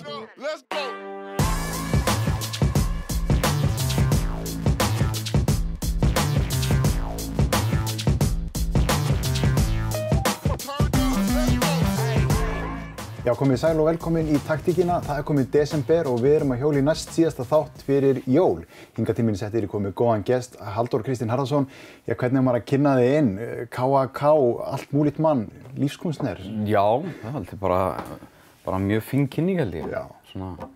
Let's go. Já, komið sæl og velkomin í taktíkina. Það komið desember og við erum að hjóla í næst síðasta þátt fyrir jól. Hingað til mín settir komið góðan gest, Halldór Kristinn Harðarson. Já, hvernig maður að kynna þig inn? KAK, allt múlíkt mann, lífskunstner. Já, það er bara mjög fín kynning held ég. Já. Svona,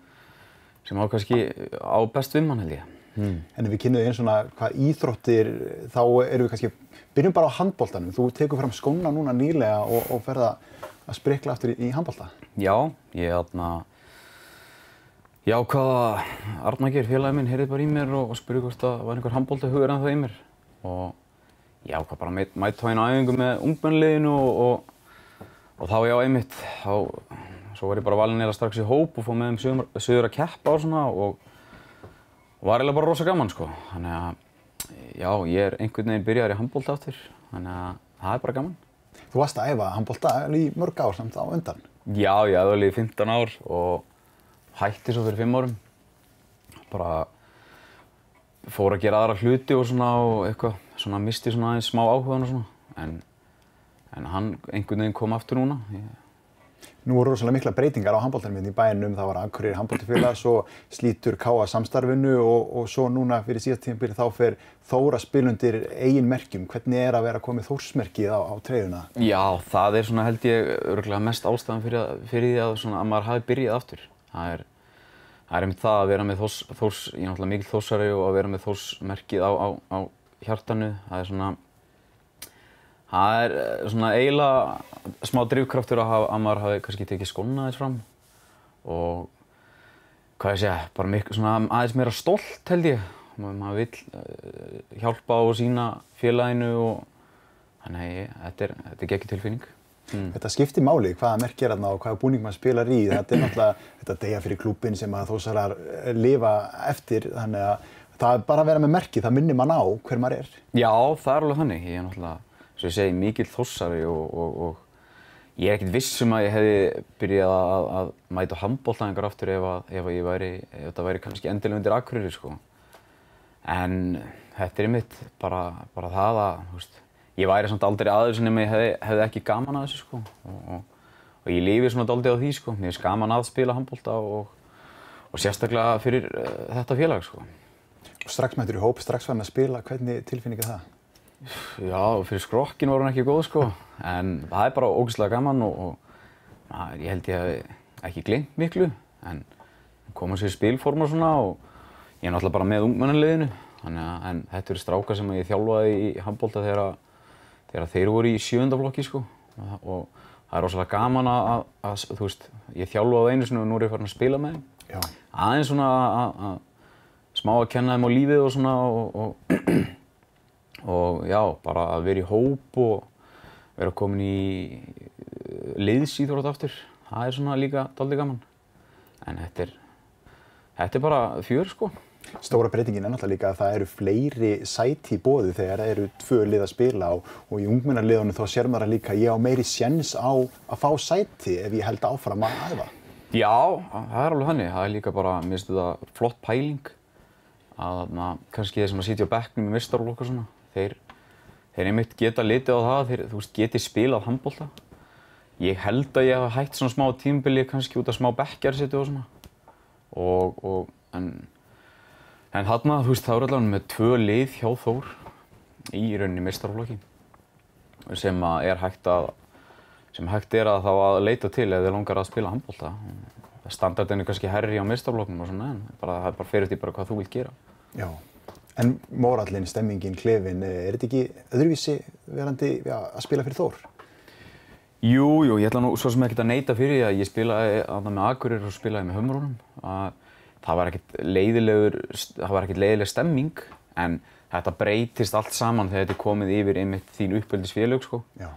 sem á kannski á best við mann held ég. En ef við kynnum þig inn svona hvað íþróttir, þá erum við kannski, byrjum bara á handboltanum. Þú tekur fram skóna núna nýlega og ferð að sprikla aftur í handbolta. Já, ég ákvað Arnar Geir, félagi minn, heyrði bara í mér og spurði hvort það var einhver handboltahugur ennþá í mér. Og ég ákvað bara að mæta á einu æfingu með ungmennaliðinu og þá einmitt, svo var ég bara valinn eiginlega strax í hóp og fór með þeim suður að keppa og svona og var eiginlega bara rosa gaman sko. Þannig að já, ég einhvern veginn byrjaður í handbolta aftur, þannig að það er bara gaman. Þú varst að æfa handbolta í mörg ár samt á undan. Já, ég hafði alveg í 15 ár og hætti svo fyrir 5 árum. Bara fór að gera aðra hluti og svona og eitthvað, svona misti svona aðeins smá áhugann og svona. En hann einhvern veginn kom aftur núna. Nú voru rosalega mikla breytingar á handboltanum í bænum. Það var Akureyri handboltafélag, svo slítur KA samstarfinu og svo núna fyrir síðasta tímabil þá fer Þór að spila undir eigin merkjum. Hvernig er að vera komið Þórsmerkið á treyjuna? Já, það er svona held ég örugglega mest ástæðan fyrir því að maður hafi byrjað aftur. Það er einmitt það að vera með Þórs, ég er náttúrulega mikill Þórsari og að vera með Þórsmerkið á hjartanu. Það er svona eiginlega smá drifkraftur að maður hafi kannski tekið skóna aðeins fram og hvað ég segja, bara svona aðeins meira stolt held ég. Maður vill hjálpa og sýna félaginu og þannig þetta er geggjur tilfinning. Þetta skiptir máli hvaða merki er þarna og hvaða búning maður spilar í. Þetta er náttúrulega þetta deyja fyrir klúbbinn sem að Þórsarar lifa eftir, þannig að það er bara að vera með merki, það minnir mann á hver maður er. Já, það er alveg þannig. Ég er náttúrulega, svo ég segi, mikill Þórsari og ég er ekkert viss að ég hefði byrjað að mæta á handboltaæfingar aftur ef það væri kannski endilega undir Akureyri sko. En þetta er einmitt bara það að, þú veist, ég væri samt aldrei að þessu nema ég hefði ekki gaman að þessu sko. Og ég lifi svona dálítið á því sko. Mér finnst gaman að spila handbolta og sérstaklega fyrir þetta félag sko. Og strax mættur í hóp, strax farin að spila, hvernig tilfinning er það? Já, fyrir skrokkin var hún ekki góð sko. En það er bara ógeðslega gaman og ég held ég hef ekki gleymt miklu. En koma sér spilform og svona og ég er náttúrulega bara með ungmennaliðinu, en þetta eru strákar sem ég þjálfaði í handbolta þegar þeir voru í 7. flokki sko. Og það er rosalega gaman að þú veist, ég þjálfaði einu sinni og nú er ég farin að spila með þeim. Já. Aðeins svona að smá að kenna þeim á lífið og svona og já, bara að vera í hóp og vera komin í liðsíþrótt aftur. Það er svona líka dálítið gaman. En þetta er bara fjör sko. Stóra breytingin er náttúrulega líka að það eru fleiri sæti í boði þegar það eru 2 lið að spila og í ungmennaliðunum þá sér maður líka ég á meiri séns á að fá sæti ef ég held áfram að æfa. Já, það er alveg þannig. Það er líka bara, mér finnst þetta flott pæling að kannski þeir sem að sitja á bekknum í meistaraflokk og svona, þeir einmitt geta litið á það, þú veist, geti spilað handbolta. Ég held að ég hafi hætt svona smá tímabili kannski út af smá bekkjarsetu og svona. En þarna, þú veist, það er allavega með 2 lið hjá Þór í rauninni meistaraflokki sem hægt er að þá að leita til ef þið langar að spila handbolta. Standardin er kannski hærri á meistaraflokknum og svona, en það er bara fyrir því bara hvað þú vilt gera. Já, en mórallinn, stemmingin, klefinn, er þetta ekki öðruvísi verandi að spila fyrir Þór? Jú, ég ætla nú svo sem ekkert að neita fyrir því að ég spilaði með Akureyri og spilaði með Hömrunum. Það var ekkert leiðileg stemming, en þetta breytist allt saman þegar þetta er komið yfir einmitt þín uppeldisfélög sko. Já.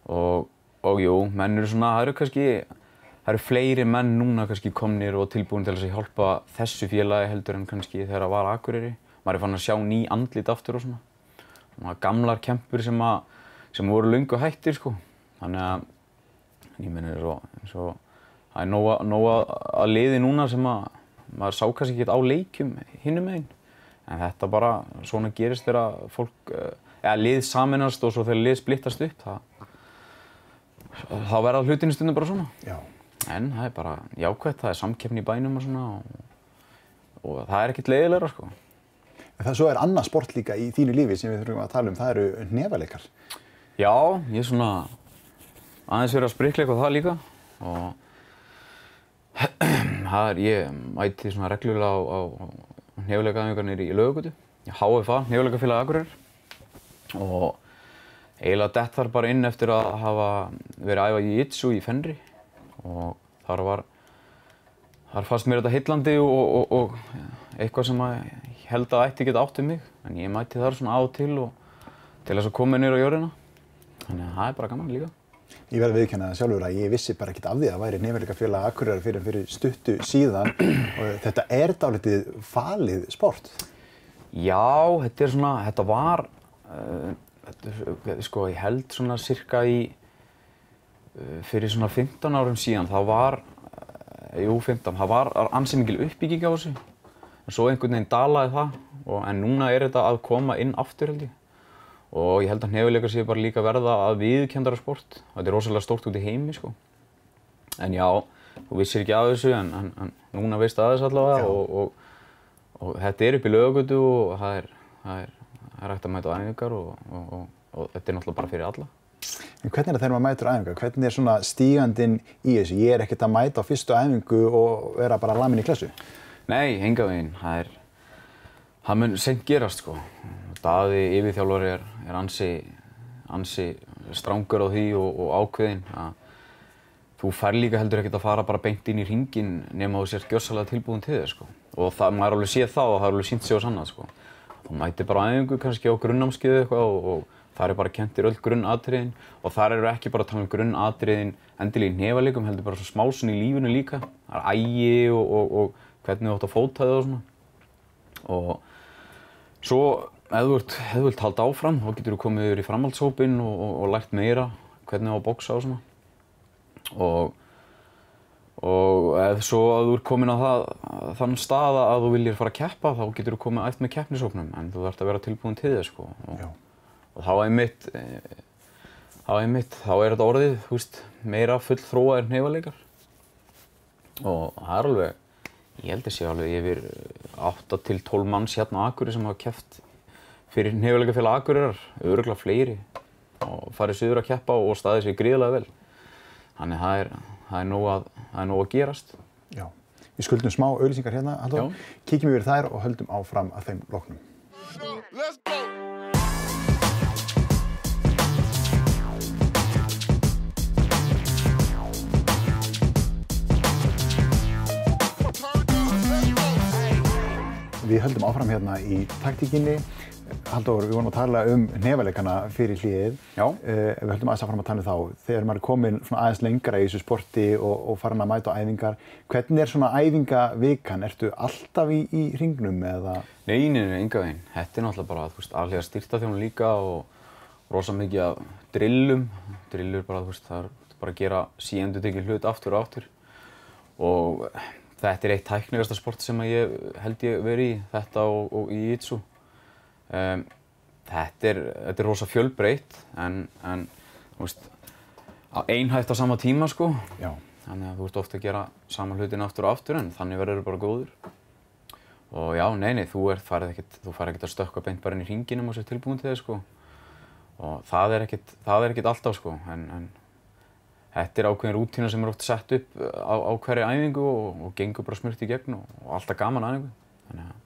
Og jú, menn eru svona, það eru fleiri menn núna kannski komnir og tilbúin til að hjálpa þessu félagi heldur en kannski þegar það var Akureyri. Maður er fann að sjá ný andlit aftur og svona. Gamlar kempur sem voru löngu hættir sko. Þannig að ég meina eins og það er nóg að liði núna sem að maður sá kannski ekki á leikjum hinum megin. En þetta bara, svona gerist þegar fólk, lið sameinast og svo þegar lið splittast upp, þá verða hlutinni stundum bara svona. Já. En það er bara jákvætt, það er samkeppni í bænum og svona og það er ekkert leiðilegra, sko. En svo er annað sport líka í þínu lífi sem við þurfum að tala það eru hnefaleikar. Já, ég svona aðeins verið að sprikkleika á það líka og ég mæti svona reglulega á hnefaleikaæfingar niðri í Laugagötu, HFA, Hnefaleikafélag Akureyrar. Og eiginlega dett þar bara inn eftir að hafa verið að æfa jiu-jitsu í Fenri og þar fannst mér þetta heillandi og eitthvað sem ég held að ætti geta átt við mig. En ég mæti þar svona á og til þess að koma niður á jörðina. Þannig að það er bara gaman líka. Ég verð að viðurkenna það sjálfur að ég vissi bara ekkert af því að það væri Hnefaleikafélag Akureyrar fyrir stuttu síðan og þetta er dálítið falið sport. Já, þetta var, sko ég held svona cirka fyrir svona 15 árum síðan, það var ansi mikil uppbygging á þessu. En svo einhvern veginn dalaði það, en núna er þetta að koma inn aftur held ég. Og ég held að hnefaleikar séu bara líka verða að viðurkenndara sport. Þetta er rosalega stórt út í heimi, sko. En já, þú vissir ekki af þessu, en núna veistu að þessu allavega og þetta er upp í Laugagötu og það er hægt að mæta á æfingar og þetta er náttúrulega bara fyrir alla. En hvernig er það þegar maður mætir á æfingar? Hvernig er svona stígandinn í þessu? Ég er ekkert að mæta á fyrstu æfingu og vera bara lamin í klessu. Nei, engan veginn. Það mun seint gerast, sko. Daði yfirþjálfari er ansi strangur á því og ákveðinn að þú fær líka heldur ekkert að fara bara beint inn í hringinn nema þú sért gjörsamlega tilbúin til þess, sko. Og maður er alveg séð þá og það er alveg sýnt sig og sannað, sko. Þú mætir bara á æfingu kannski á grunnnámskeiði eitthvað og þar er bara kenntir öll grunnatriðin og þar eru ekki bara að tala grunnatriðin endilega í hnefaleikjum, heldur bara svo smá svona í lífinu líka. Það er ægi og hvernig þú átt að fóta þig og svona. Og svo ef þú vilt halda áfram, þá getur þú komið yfir í framhaldshópinn og lært meira hvernig á að boxa og svona. Og ef svo að þú ert komin á þann stað að þú viljir fara að keppa, þá getur þú komið æft með keppnishópnum, en þú þarft að vera tilbúin til þess, sko. Og þá er þetta orðið, þú veist, meira fullþróaðir hnefaleikar. Og það er alveg, ég held að sé alveg yfir 8 til 12 manns hérna á Akureyri sem hafa keppt fyrir Hnefaleikafélag Akureyrar, örugglega fleiri og farið suður að keppa og staðið sig gríðarlega vel. Þannig það er nóg að gerast. Já. Við skuldum smá auglýsingar hérna, Halldór. Kíkjum yfir þær og höldum áfram að þeim loknum. Við höldum áfram hérna í taktíkinni. Halldór, við vorum að tala hnefaleikana fyrir hliðið. Já. Við höldum aðeins áfram að tala þá. Þegar maður er komin svona aðeins lengra í þessu sporti og farin að mæta á æfingar, hvernig er svona æfingavikan? Ertu alltaf í hringnum eða? Nei, engan veginn. Þetta er náttúrulega bara, þú veist, alhliða styrktarþjálfun líka og rosa mikið af drillum. Drillur bara, þú veist, það er bara að gera síendurtekinn hlut aftur og aftur. Og þetta er eitt tæknigasta sport sem ég held ég verið í, þetta og jiu-jitsu. Þetta er rosa fjölbreytt en þú veist, einhæft á sama tíma, sko. Já. Þannig að þú ert ofta að gera sama hlutin aftur og aftur en þannig verður þú bara góður. Og já, nei, þú færð ekkert að stökkva beint bara inn í hringinum og sér tilbúin til þess, sko. Og það er ekkert alltaf, sko, en þetta er ákveðin rútína sem er oft sett upp á hverri æfingu og gengur bara smurt í gegn og alltaf gaman æfingu. Þannig að,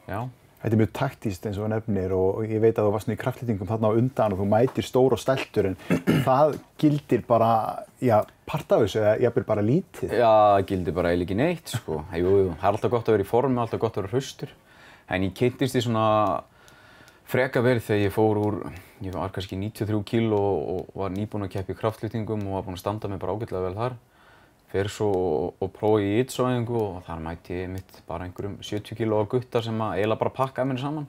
já. Þetta er mjög taktískt eins og nefnir og ég veit að þú varst í kraftlýtingum þarna á undan og þú mætir stór og stæltur en það gildir bara, part af þessu eða jafnvel bara lítið? Já, það gildir bara eiginlega ekki neitt, sko. Jú, það er alltaf gott að vera í formi, alltaf gott að vera hraustur. En ég kynntist því svona freka vel þegar ég var kannski 93 kíló og var nýbúinn að keppa í kraftlýtingum og var búinn að standa mig bara ágætlega vel þar. Fer svo og prófa í jiu-jitsu-æfingu og þar mæti ég mitt bara einhverjum 70 kílóa gutta sem eiginlega bara pakkaði mér saman.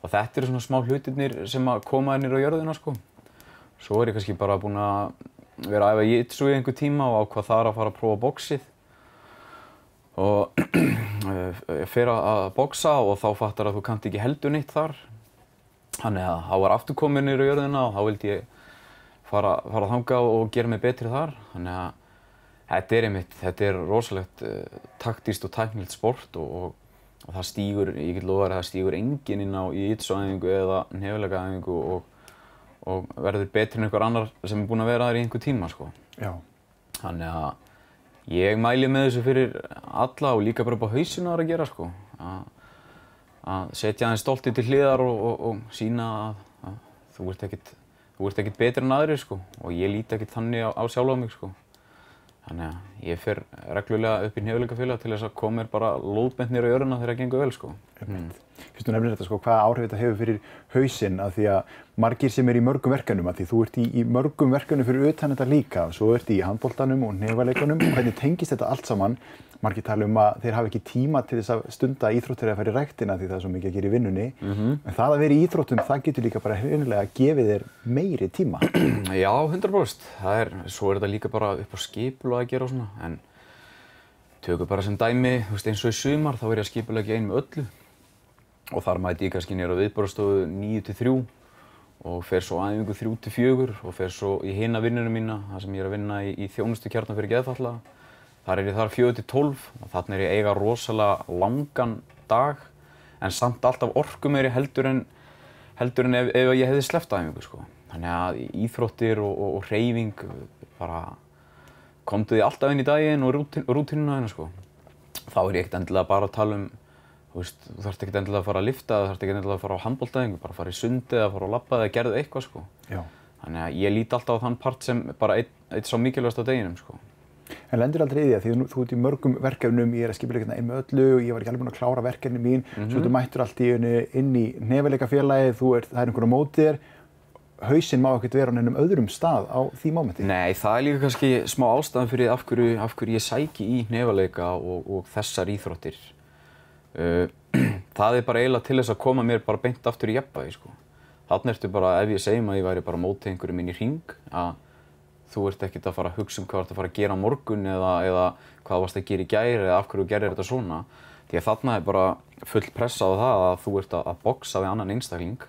Og þetta eru svona smá hlutirnir sem koma niður á jörðina, sko. Svo er ég kannski bara búinn að verið að æfa jitsu í einhver tíma og ákvað þar að fara að prófa boxið. Og ég fer að boxa og þá fattar að þú kannt ekki heldur neitt þar. Þannig að þá var aftur komin niður á jörðina og þá vildi ég fara þangað og gera mig betri þar. Þannig að þetta er rosalegt taktískt og tæknilegt sport og það stígur, ég get lofað að það stígur enginn inn á jitsu-æfingu eða hnefileikaæfingu og verður betri en einhver annar sem er búinn að vera þar í einhver tíma, sko. Já. Þannig að ég mæli með þessu fyrir alla og líka bara upp á hausinn að gera, sko. Að setja aðeins stoltið til hliðar og sýna að þú ert ekkert betri en aðrir, sko. Og ég líti ekkert þannig á sjálfa mig, sko. Þannig að ég fer reglulega upp í hnefileikafélag til þess að koma mér bara lóðbent niður á jörðina þegar það gengur vel, sko. Fyrst þú nefnir þetta, sko, hvaða áhrif þetta hefur fyrir hausinn, af því að margir sem í mörgum verkefnum, af því þú ert í mörgum verkefnum fyrir utan þetta líka, svo ert í handboltanum og hnefaleikunum, og hvernig tengist þetta allt saman? Margir tala að þeir hafa ekki tíma til þess að stunda íþróttir eða fara í ræktina því það er svo mikið að gera í vinnunni. En það að vera í íþróttum, það getur líka bara hreinlega gefið þér meiri tíma. Já, 100%. Svo er þetta líka bara upp á skipulag að gera og svona. En tökum bara sem dæmi, eins og í sumar, þá er ég að skipulegja ein með öllu. Og þar mæti ég kannski niður á viðborðsstofu 9-3 og fer svo á æfingu 3-4 og fer svo í hina vinnuna mína, þar sem ég er að vinna í þjónustukjarna fyrir geðfatlaða. Þar er ég þar 4-12 og þarna er ég að eiga rosalega langan dag en samt alltaf orkumeiri heldur en ef ég hefði sleppt æfingu, sko. Þannig að íþróttir og hreyfing bara komdu því alltaf inn í daginn og rútínuna þína, sko. Þá er ég ekkert endilega bara að tala þú þarft ekkert endilega að fara að lyfta, þú þarft ekkert endilega að fara á handboltaæfingu, bara fara í sundi eða fara að labba eða gerðu eitthvað, sko. Já. Þannig að ég líti alltaf á þann part sem bara einn sá mikilvægast á deginum, sko. En lendir aldrei í því að því þú ert í mörgum verkefnum, ég er að skipuleggja ein með öllu, ég var ekki alveg búinn að klára verkefni mín, svo þú mættur allt í inn í hnefileikafélagið, það er einhver á móti þér, hausinn má ekkert vera á neinum öðrum stað á því mómenti. Nei, það er líka kannski smá ástæðan fyrir af hverju ég sæki í hnefileika og þessar íþróttir. Það er bara eiginlega til þess að koma mér bara beint aftur í jafnvægi, sko. Þarna ertu bara, ef ég segjum að ég væri bara á móti einhverjum inn í hring, að þú ert ekkert að fara að hugsa hvað þú ert að fara að gera á morgun eða hvað þú varst að gera í gær eða af hverju þú gerir þetta svona. Því að þarna er bara full pressa á það að þú ert að boxa við annan einstakling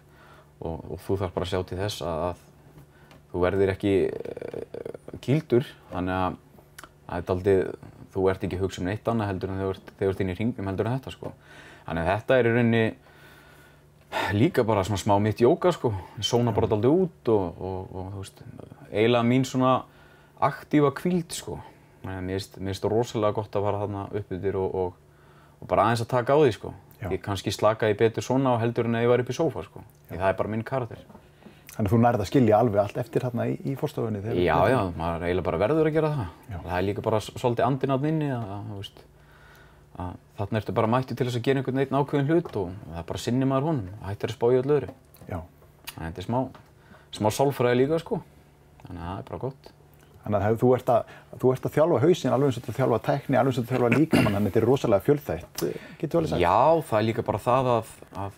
og þú þarf bara að sjá til þess að þú verðir ekki kýldur. Þannig að þú ert ekki að hugsa neitt annað heldur en þegar þú ert inn í hringnum heldur en þetta, sko. Þannig að þetta er í rauninni líka bara svona smá mitt jóga, sko. Ég sóna bara dálítið út og þú veist, eiginlega mín svona aktífa hvíld, sko. Mér finnst það rosalega gott að fara þarna upp yfir og bara aðeins að taka á því, sko. Ég kannski slaka í betur svona heldur en ef ég var upp í sófa, sko. Því það er bara minn karakter. Þannig að þú nærð að skilja alveg allt eftir þarna í forstofunni? Já, maður eiginlega bara verður að gera það. Það er líka bara svolítið andinn þarna inni þú veist. Þarna ertu bara mættur til þess að gera einhvern veginn ákveðinn hlut og það er bara sinnir maður honum og hættir að spá í öllu öðru. Já. Þannig að þetta er smá sálfræði líka, sko. Þannig að það er bara gott. Þannig að þú ert að þjálfa hausinn alveg eins og þú þjálfa tækni, alveg eins og þú þjálfa líkamann, þannig að þetta er rosalega fjölþætt. Getur þú alveg sagt? Já, það er líka bara það að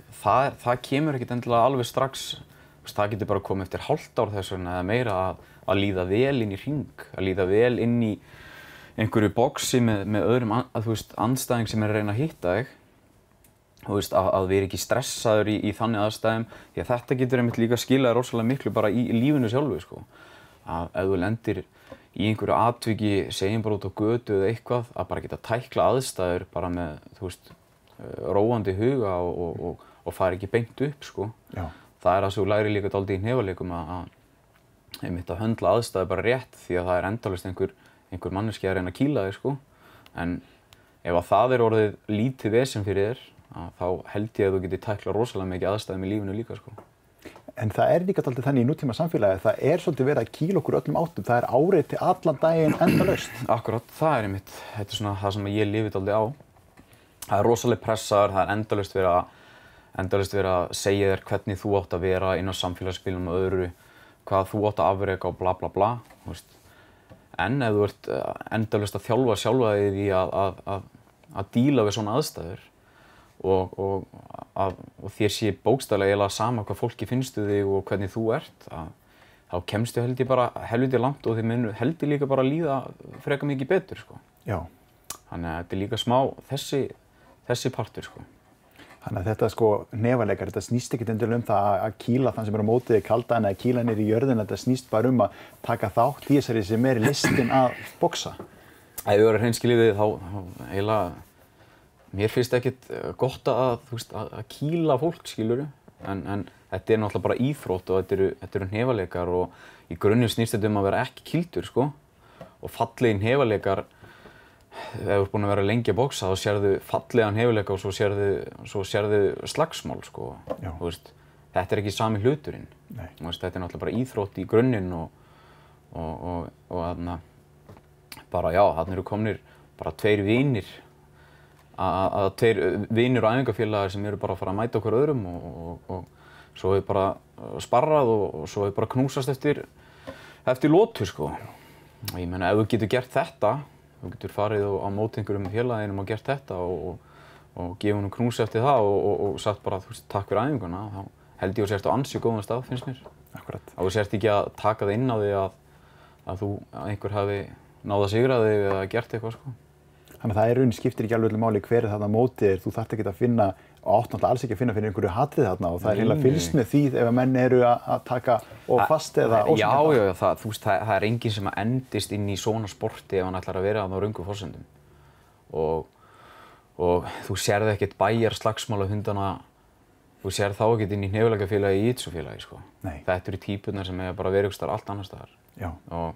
það kemur ekkert endilega alveg strax. Það getur bara komið eftir hálft ár þess vegna eða meira að líða vel inn í hring, að líða vel inn í einhverju boxi með öðrum andstæðing sem er að reyna að hitta þig. Að vera ekki stressaður í þannig aðstæðum. Því að þetta getur einmitt líka skilað rosalega miklu bara í lífinu sjálfu, sko. Að ef þú lendir í einhverju atviki, segjum bara út á götu eða eitthvað, að bara geta tækla aðstæður bara með, róandi huga og fara ekki beint upp, sko. Já. Það er það sem þú lærir líka dálítið í hnefaleikum að höndla aðstæður bara rétt því að það er endalaust einhver manneskja að reyna að kýla þig, sko. En ef að það er orðið lítið vesen fyrir þér, þá held ég að þú getur tæklað rosalega mikið aðstæðum í lífinu líka, sko. En það er líka dálítið þannig í nútíma samfélagi að það er svolítið verið að kýla okkur öllum áttum. Það er áreiti allan daginn endalaust. Akkurat, það er einmitt. Þetta er svona það sem ég lifi dálítið á. Það er rosalega pressaður, það er endalaust verið að segja þér hvernig þú átt að vera inn á samfélagsspilum og öðru, hvað þú átt að afreka og bla bla bla, En ef þú ert endalaust að þjálfa sjálfa þig í að díla við svona aðstæður og þér sé bókstaflega eiginlega sama hvað fólki finnst þig og hvernig þú ert, þá kemstu held ég bara helviti langt og þið munu held ég líka bara líða frekar mikið betur, sko. Já. Þannig að þetta líka smá þessi partur, sko. Þannig að þetta sko hnefaleikar, þetta snýst ekkert endilega það að kýla þann sem á móti þig kaldan eða kýla niður í jörðina, þetta snýst bara að taka þátt í þessari sem listin að boxa. Ef ég verið hreinskilið þá eiginlega, mér finnst ekkert gott að kýla fólk, skilurðu, en þetta náttúrulega bara íþrótt og þetta eru hnefaleikar og í grunninn snýst þetta að vera ekki kýldur, sko, og fallegir hnefaleikar, ef þú ert búinn að vera lengi að boxa þá sérðu fallegan hnefaleika og svo sérðu slagsmál, sko. Þú veist, þetta ekki sami hluturinn. Þú veist, þetta náttúrulega bara íþrótt í grunninn og þarna bara, já, þarna eru komnir bara tveir vinir og æfingafélagar sem eru bara að fara að mæta okkur öðrum og svo hefur bara sparrað og svo hefur bara knúsast eftir lotu, sko. Og ég meina, ef þú getur gert þetta, þú getur farið á móti einhverjum félaginum og gert þetta og gefið honum knús eftir það og sagt bara, þú veist, takk fyrir æfinguna, þá held ég að sért á ansi góðan stað, finnst mér. Akkurat. Og þú sért ekki að taka það inn á því að einhver hafi náð að sigra þig eða gert eitthvað, sko. Þannig að það í rauninni skiptir ekki alveg öllu máli hver þarna mótið þér, þú þarft ekki að finna og átt náttúrulega alls ekki að finna fyrir einhverju hatrið þarna og það eiginlega fylgst með því ef að menn eru að taka of fast eða ósynlega. Já, það enginn sem endist inn í svona sporti ef hann ætlar að vera þarna á röngu forsendum. Og þú sérð ekkert bæjarslagsmál á hundana, þú sérð þá ekkert inn í hnefaleikafélagi í jiu-jitsu-félagi, sko. Nei. Þetta eru típurnar sem eiga bara að vera einhvers staðar allt annars staðar. Já. Og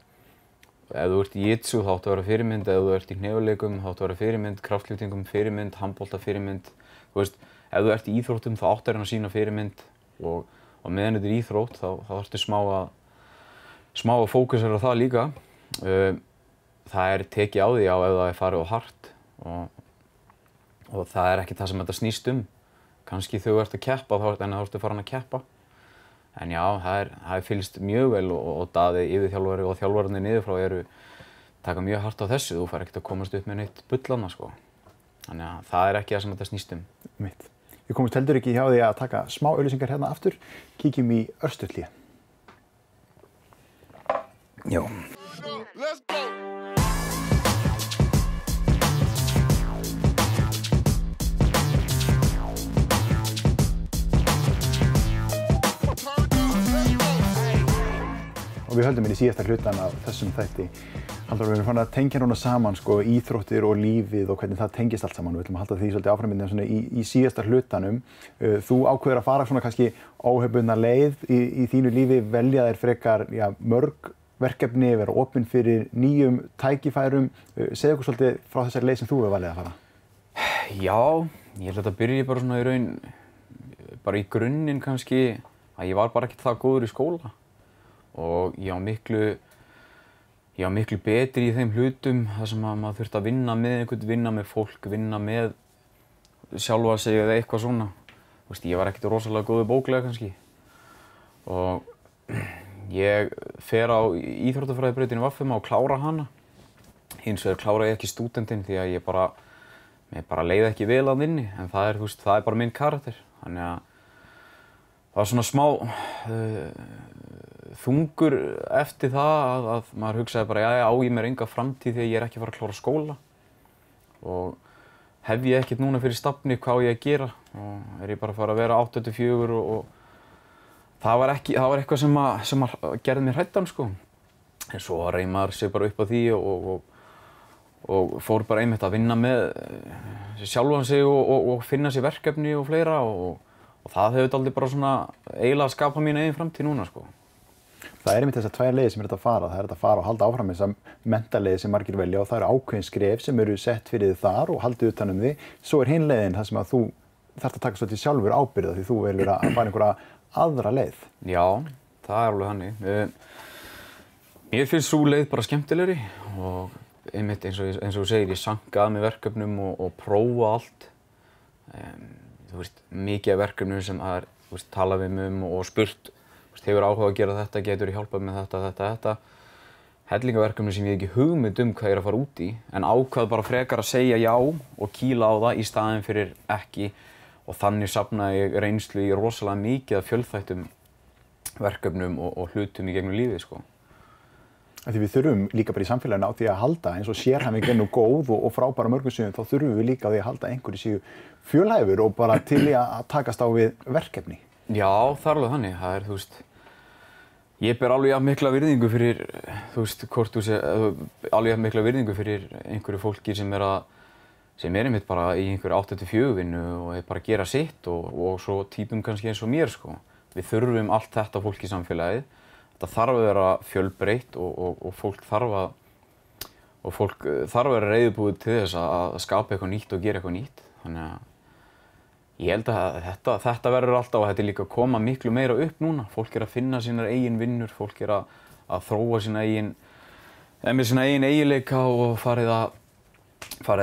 ef þú ert í jiu-jitsu þá áttu að vera fyrirmynd, ef þú ert í hnefaleikum þá áttu að vera fyrirmynd, kraftlyftingum fyrirmynd, handbolta fyrirmynd. Þú veist, ef þú ert í íþróttum þá áttu að sína fyrirmynd og meðan þetta er íþrótt þá þarftu smá að fókusera á það líka. Það tekið á því ef það er farið á hart og það er ekki það sem þetta snýst um. Kannski þegar þú ert að keppa en þá ertu farin að keppa. En já, það fylgst mjög vel og Daði, yfirþjálfari og þjálfararnir niður frá taka mjög hart á þessu. Þú fær ekkert að komast upp með neitt bullana, sko. Þannig að það er ekki það sem þetta snýst um. Mitt. Við komumst heldur ekki hjá því að taka smá auglýsingar hérna aftur. Kíkjum í örstutt hlé. Já. Við höldum inn í síðasta hlutan af þessum þætti. Halldór, við erum farin að tengja núna saman, sko, íþróttir og lífið og hvernig það tengist allt saman. Við ætlum að halda því svolítið áframindina svona í síðasta hlutanum. Þú ákveður að fara svona kannski óhefbundna leið í þínu lífi, velja þér frekar mörg verkefni, vera opinn fyrir nýjum tækifærum. Segðu okkur svolítið frá þessari leið sem þú hefur valið að fara. Já, ég held að þetta byrji bara svona í raun, bara í grunninn kannski, að ég var bara ekkert það góður í skóla. Og ég var miklu betri í þeim hlutum þar sem maður þurfti að vinna með einhvern, vinna með fólk, vinna með sjálfa sig eða eitthvað svona. Þú veist, ég var ekkert rosalega góður bóklega kannski. Og ég fer á íþróttafræðibrautinni VFM og klára hana. Hins vegar klára ég ekki stúdentinn því að mér bara leið ekki vel að inni, en það er bara minn karakter. Þannig að það var svona smá þungur eftir það að maður hugsaði bara, á ég mér enga framtíð því að ég er ekki að fara að klára skóla og hef ég ekkert núna fyrir stafni hvað á ég að gera og er ég bara að fara að vera 8-4 og það var eitthvað sem gerði mér hræddan, sko. En svo reið maður sig bara upp á því og fór bara einmitt að vinna með sjálfan sig og finna sér verkefni og fleira og það hefur aldrei bara svona eiginlega skapað mína eigin framtíð núna, sko. Það einmitt þessar tvær leiðir sem þetta að fara. Það að fara og halda áfram þessa menntaleiði sem margir velja og það eru ákveðin skref sem eru sett fyrir þið þar og haldið utan um þig. Svo er hin leiðin þar sem að þú þarft að taka svolítið sjálfur ábyrgð því þú velur að fara einhverja aðra leið. Já, það er alveg þannig. Mér finnst sú leið bara skemmtilegri og einmitt eins og þú segir, ég sanka að með verkefnum og prófa allt. Þú veist, mikið af verkefnum sem tala við mig og spurt hefur áhuga að gera þetta, getur hjálpað með þetta. Hellingaverkefni sem ég ekki hugmynd hvað ég er að fara út í, en ákvað bara frekar að segja já og kýla á það í staðinn fyrir ekki og þannig safnaði ég reynslu í rosalega mikið af fjölþættum verkefnum og hlutum í gegnum lífið, sko. Því við þurfum líka bara í samfélaginu á því að halda, eins og sérhæfing er nú góð og frábæra mörgum sviðum, þá þurfum við líka á því að halda einhverju séu fjölhæfur og bara til í að takast á við verkefni. Já, það er alveg þannig. Það er, þú veist, ég ber alveg jafn mikla virðingu fyrir, þú veist, alveg jafn mikla virðingu fyrir einhverju fólki sem er einmitt bara í einhverju 8-4 vinnu og er bara að gera sitt og svo típum kannski eins og mér, sko. Við þurfum allt þetta fólk í samfélagið. Þetta þarf að vera fjölbreytt og fólk þarf að vera reiðubúið til þess að skapa eitthvað nýtt og gera eitthvað nýtt. Þannig að ég held að þetta verður alltaf og þetta er líka að koma miklu meira upp núna. Fólk er að finna sínar eigin vinnur, fólk er að þróa sína eigin eiginleika og farið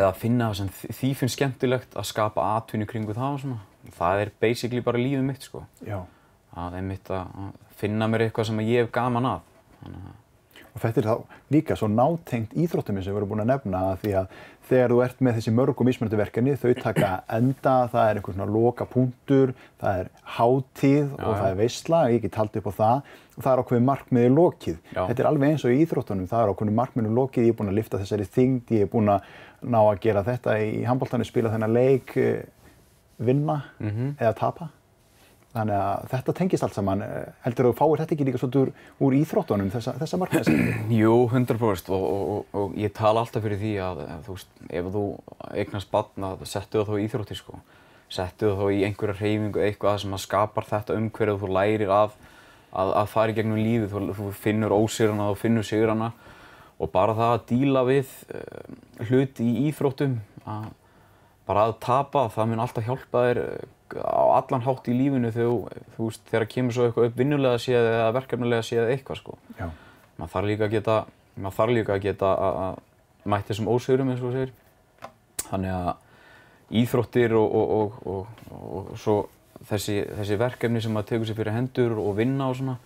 að finna það sem því finnst skemmtilegt að skapa atvinnu kringu það og svona. Það er basically bara lífið mitt, sko. Já. Að einmitt að finna mér eitthvað sem ég hef gaman að. Og þetta er þá líka svo nátengt íþróttum sem við erum búin að nefna því að þegar þú ert með þessi mörg og mismunandi verkefni, þau taka enda, það er einhver svona lokapunktur, það er hátíð og það er veisla, ég get haldið upp á það og það er ákveðið markmiði lokið. Já. Þetta er alveg eins og í íþróttunum, það er ákveðið markmiði lokið, ég er búin að lyfta þessari þyngd, ég er búin að ná að gera þetta í handboltanum, spila þennan leik, vinna eða tapa. Þannig að þetta tengist allt saman. Heldur þú fáir þetta ekki líka svolítið úr íþróttunum, þessa markmiðasetningu? Jú, 100% og ég tala alltaf fyrir því að þú veist, ef þú eignast barn, settu það þá í íþróttir, sko. Settu það þá í einhverja hreyfingu, eitthvað sem að skapar þetta umhverfið og þú lærir að fara í gegnum lífið, þú finnur ósigrana og finnur sigrana og bara það að díla við hluti í íþróttum, bara að tapa, það mun alltaf hjálpa þér á allan hátt í lífinu þegar kemur svo eitthvað upp vinnulega séð eða verkefnilega séð eitthvað, sko. Já. Maður þarf líka að geta að mætt þessum ósigrum, eins og þú segir. Þannig að íþróttir og svo þessi verkefni sem maður tekur sér fyrir hendur og vinna og svona,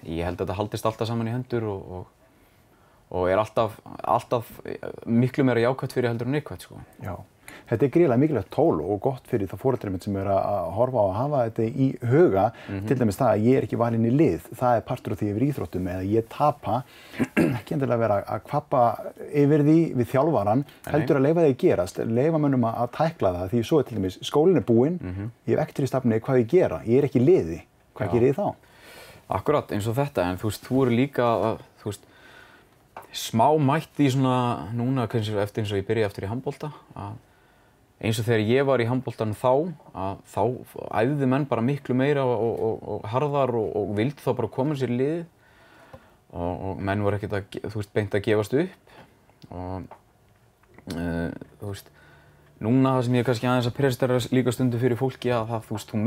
ég held að þetta haldist alltaf saman í hendur og er alltaf miklu meira jákvætt fyrir heldur en neikvætt, sko. Já. Þetta er gríðarlega mikilvægt tól og gott fyrir það foreldrar sem er að horfa á að hafa þetta í huga, til dæmis það að ég er ekki valinn í lið, það er partur af því yfir íþróttum eða ég tapa, ekki endilega vera að kvappa yfir því við þjálfarann, heldur að leyfa því að gerast, leyfa mönnum að tækla það, því svo er til dæmis skólinn er búinn, ég hef ekkert í stafni hvað ég gera, ég er ekki í liði, hvað gerir ég þá? Akkurat, eins og þetta, en þú veist, þú eru líka, þú veist, smá mætti í svona, núna eftir eins og ég byrjaði aftur í handbolta, eins og þegar ég var í handboltanum þá æfðu menn bara miklu meira og harðar og vildu þá bara koma sér í liðið og menn voru ekkert að, þú veist, beint að gefast upp og þú veist, núna það sem ég kannski aðeins að prestera líka stundu fyrir fólki að það, þú veist, þú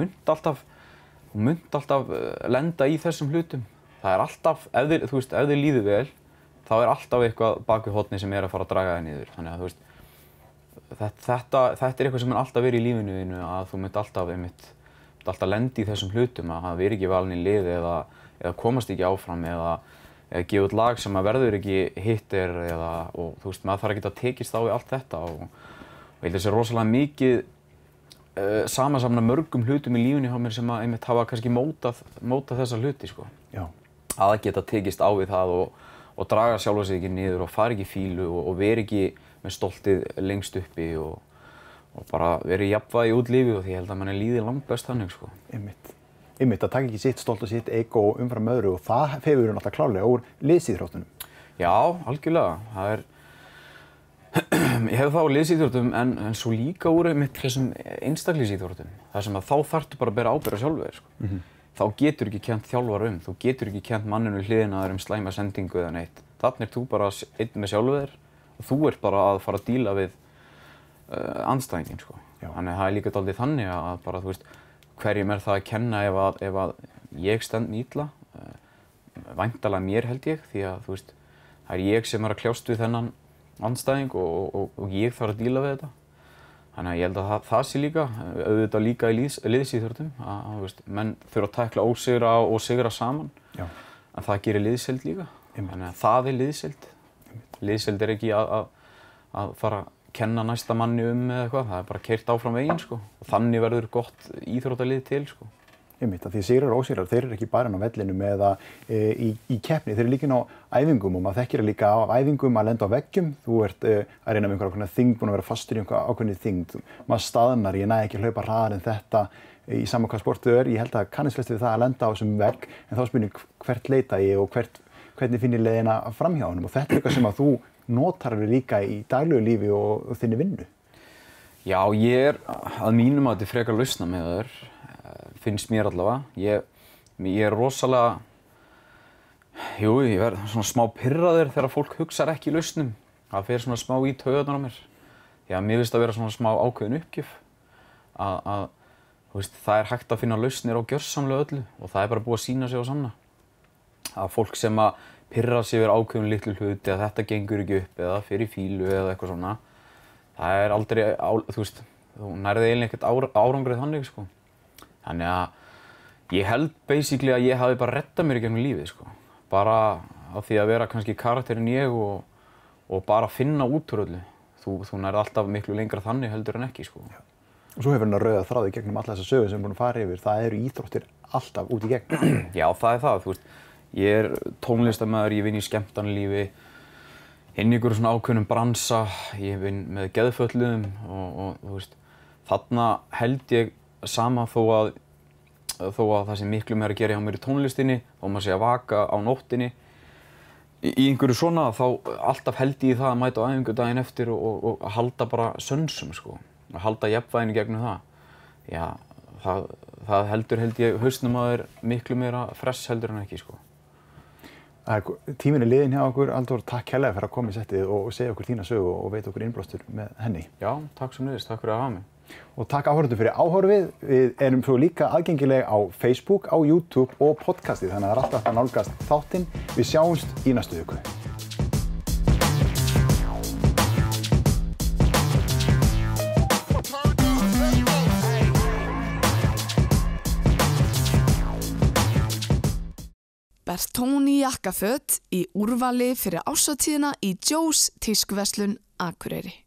munt alltaf lenda í þessum hlutum. Það er alltaf, þú veist, ef þér líður vel, þá er alltaf eitthvað bak við hornið sem er að fara að draga þig niður. Þannig að, þú veist, þetta er eitthvað sem mun alltaf verið í lífinu þínu, að þú munt alltaf lenda í þessum hlutum, að það veri ekki valinn í lið eða komast ekki áfram eða gefa út lag sem að verður ekki hittir og þú veist, maður þarf ekki að tekist á við allt þetta og ég held að sé rosalega mikið samansafna mörgum hlutum í lífinu hjá mér sem að einmitt hafa kannski mótað þessa hluti, sko. Já. Að geta tekist á við það og draga sjálfa sig ekki niður og fara ekki í fílu og vera ekki með stoltið lengst uppi og bara verið jafnvægi út lífið og því ég held að manni líði langbest þannig, sko. Einmitt að taka ekki sitt stolt og sitt ego umfram öðru og það hefur náttúrulega klárlega úr liðsíþróttunum. Já, algjörlega. Það er ég hef það á liðsíþróttum en svo líka úr einmitt þessum einstaklingsíþróttum. Það sem að þá þarftu bara að bera ábyrgð á sjálfu þér, sko. Þá getur ekki kennt þjálfara þú getur ekki kennt manninu við hliðina að þeir slæma sendingu eða neitt. Þarna þú bara einn með sjálfu þér og þú ert bara að fara að díla við andstæðinginn, sko. Þannig að það er líka dálítið þannig að bara, þú veist, hverjum er það að kenna ef að ég stend mig illa, væntanlega mér held ég, því að, þú veist, það er ég sem er að kljást við þennan andstæðing og ég þarf að díla við þetta. Þannig að ég held að það sé líka, auðvitað líka í liðsíþróttum, að, þú veist, menn þurfa að tækla ósigra og sigra saman, en það gerir liðsheild líka. Þannig að það er liðsheild. Liðsheild er ekki að fara að kenna næsta manni eða eitthvað, það er bara keyrt áfram veginn, sko. Og þannig verður gott íþróttalið til, sko. Einmitt, því sigrar og ósigrar, þeir eru ekki bara á vellinum eða í keppni, þeir eru líka inn á æfingum og maður þekkir líka á æfingum að lenda á veggjum, þú ert að reyna með einhverja þyngd, búin að vera fastur í ákveðinni þyngd, maður staðnar, ég næ ekki að hlaupa hraðar en þetta í sama hvað sportið ég held að kannist flest við það að lenda á þessum vegg, en þá spurning hvert leita ég og hvernig finn ég leiðina framhjá honum og þetta er eitthvað sem að þú notar líka í daglegu lífi og þinni vinnu. Já, ég að mínum að þetta frekar lausna með þér, finnst mér allavega. Ég rosalega, ég verð svona smá pirraður þegar fólk hugsar ekki í lausnum. Það fer svona smá í taugarnar á mér. Já, mér finnst að vera svona smá ákveðin uppgjöf. Þú veist, það hægt að finna lausnir á gjörsamlega öllu og það bara búið að sýna sig og sanna. Að fólk sem að pirra sig yfir ákveðin litlu hluti, að þetta gengur ekki upp eða fer í fílu eða eitthvað svona. Það aldrei, þú veist, þú nærði eiginlega ekkert árangrið þannig, sko. Þannig að ég held basically að ég hafi bara reddað mér í gegnum lífið, sko. Bara af því að vera kannski karakterinn ég og bara finna út úr öllu. Þú nærði alltaf miklu lengra þannig heldur en ekki, sko. Já. Og svo hefur hann að rauða þráði gegnum alla þessa sögur sem búin að fara yfir. Það eru íþróttir alltaf út í gegn. Já, það er það, þú veist. Ég er tónlistarmaður, ég vinn í skemmtanalífi, inn í einhverjum svona ákveðnum bransa, ég vinn með geðfötluðum og þú veist, þarna held ég sama þó að það sé miklu meira að gera hjá mér í tónlistinni, þó maður sé að vaka á nóttinni. Í einhverju svona þá alltaf held ég það að mæta á æfingu daginn eftir og halda bara sönsum, sko. Að halda jafnvæginu gegnum það. Já, það held ég hausnum að er miklu meira fress heldur en ekki, sko. Tíminn er liðinn hjá okkur, Halldór, takk kærlega fyrir að koma í settið og segja okkur þína sögu og veita okkur innblástur með henni. Já, takk sömuleiðis, takk fyrir að hafa mig. Og takk áhorfendur fyrir áhorfið. Við erum svo líka aðgengileg á Facebook, á YouTube og podcastið, þannig að það er alltaf hægt að nálgast þáttinn. Við sjáumst í næstu viku. Bertoni jakkaföt í úrvali fyrir árshátíðina í Joe's tískuverslun Akureyri.